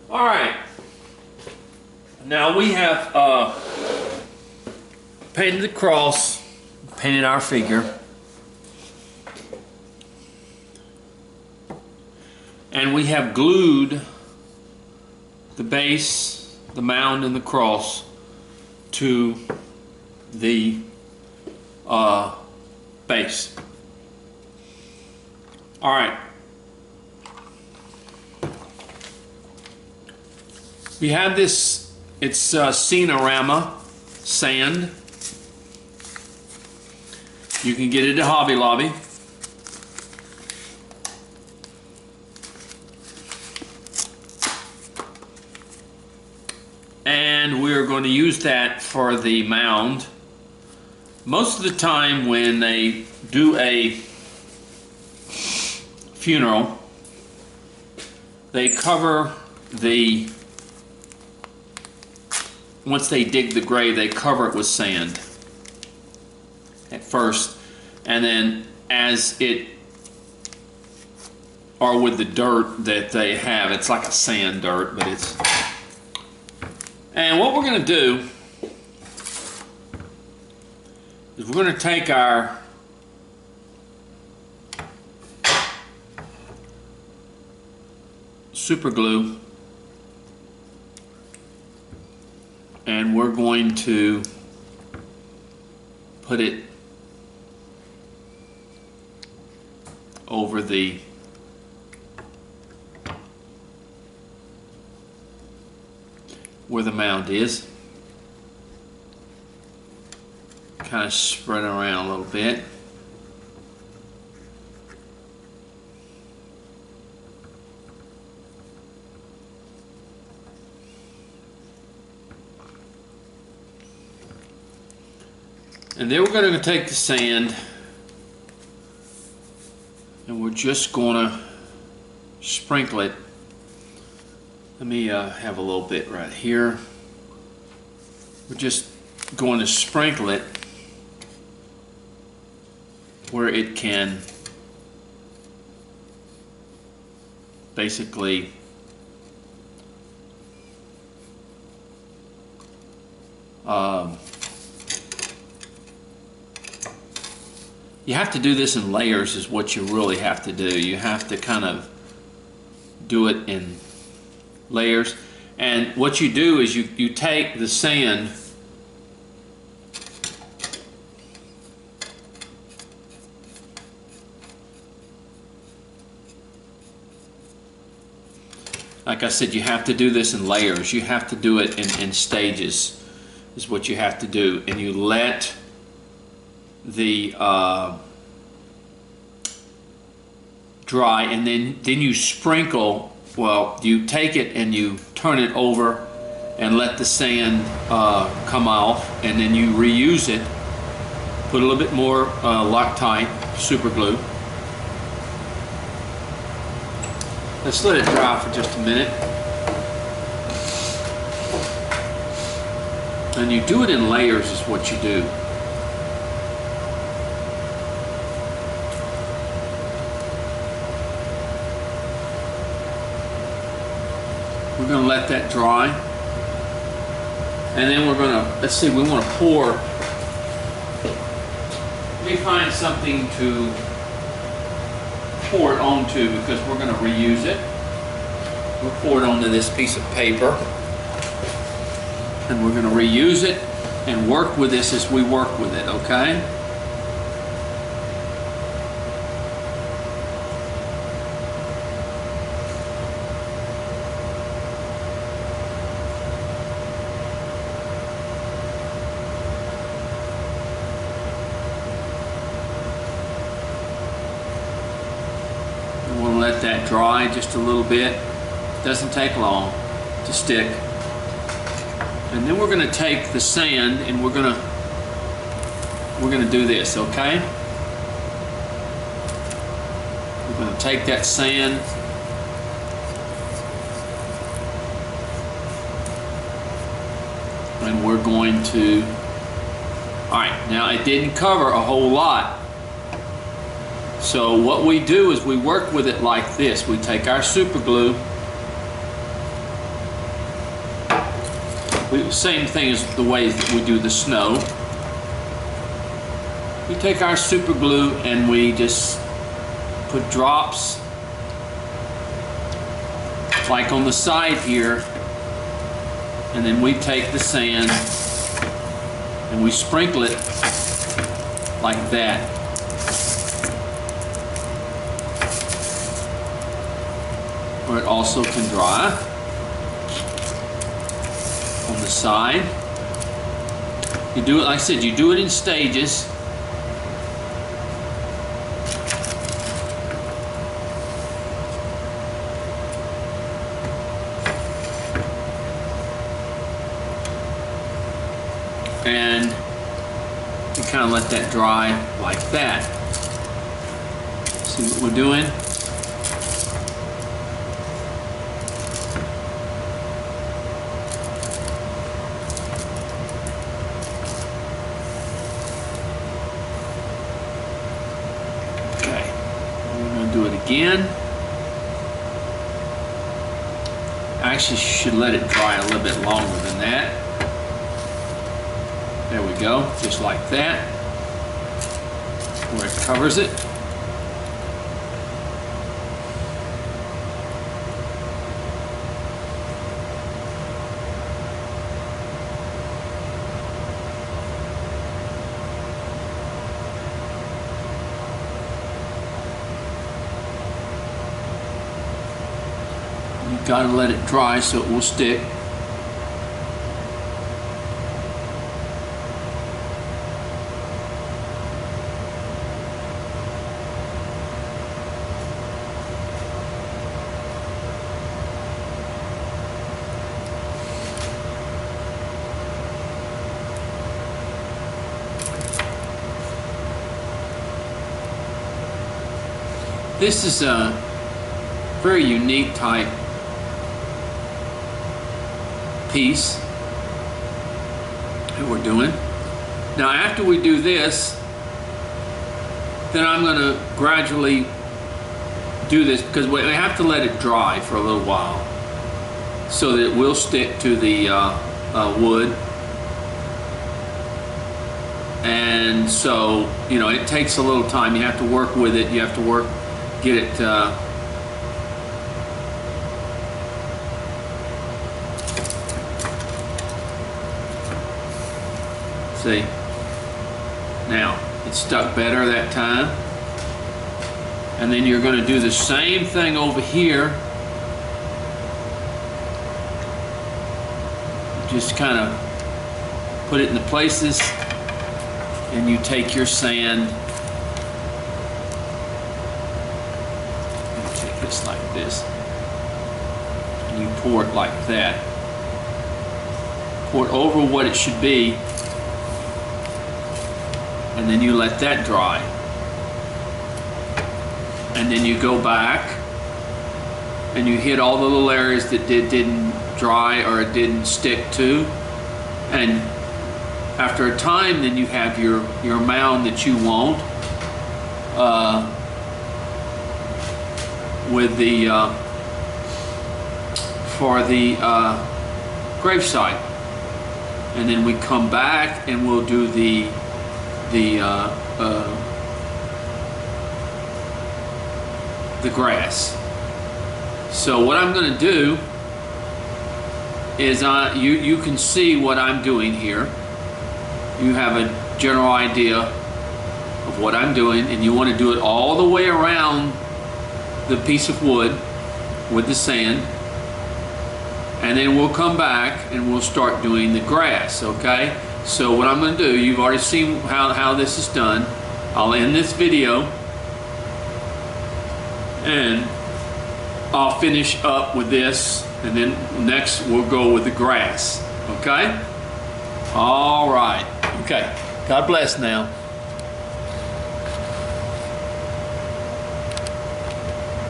All right. Now we have painted the cross, painted our figure, and we have glued the base, the mound, and the cross to the base. All right. We have this, it's Scenorama sand. You can get it at Hobby Lobby. And we're going to use that for the mound. Most of the time when they do a funeral, they cover the, once they dig the grave, they cover it with sand at first, and then as it, or with the dirt that they have, it's like a sand dirt, but it's, and what we're going to do is we're going to take our super glue and we're going to put it over the where the mound is. Kind of spread it around a little bit. And then we're going to take the sand and we're just going to sprinkle it. Let me have a little bit right here. We're just going to sprinkle it where it can basically you have to do this in layers is what you really have to do. You have to kind of do it in layers. And what you do is you take the sand like I said, you have to do this in layers. You have to do it in stages is what you have to do. And you let the dry, and then you sprinkle. Well, you take it and you turn it over and let the sand come off, and then you reuse it. Put a little bit more Loctite super glue. Let's let it dry for just a minute. And you do it in layers is what you do. We're going to let that dry. And then we're going to, let's see, we want to pour. Let me find something to pour it onto because we're going to reuse it. We'll pour it onto this piece of paper. And we're going to reuse it and work with this as we work with it, okay? We'll let that dry just a little bit. Doesn't take long to stick. And then we're going to take the sand and we're going to do this, okay? We're going to take that sand and we're going to, all right, now it didn't cover a whole lot. So what we do is we work with it like this. We take our super glue Same thing as the way that we do the snow. We take our super glue and we just put drops like on the side here, and then we take the sand and we sprinkle it like that. Where it also can dry on the side. You do it, like I said, you do it in stages. And you kind of let that dry like that. See what we're doing? Okay, we're going to do it again. I actually should let it dry a little bit longer than that. There we go, just like that, where it covers it. You've got to let it dry so it will stick. This is a very unique type piece that we're doing. Now after we do this, then I'm going to gradually do this, because we have to let it dry for a little while so that it will stick to the wood. And so, you know, it takes a little time. You have to work with it. You have to get it see, now it stuck better that time. And then you're going to do the same thing over here. Just kind of put it in the places, and you take your sand. This like this, and you pour it like that. Pour it over what it should be, and then you let that dry. And then you go back and you hit all the little areas that didn't dry or it didn't stick to. And after a time, then you have your mound that you want. With the for the gravesite, and then we come back and we'll do the grass. So what I'm going to do is you can see what I'm doing here. You have a general idea of what I'm doing, and you want to do it all the way around the piece of wood with the sand, and then we'll come back and we'll start doing the grass. Okay, so what I'm going to do, you've already seen how this is done. I'll end this video and I'll finish up with this, and then next we'll go with the grass. Okay, all right, okay, God bless now.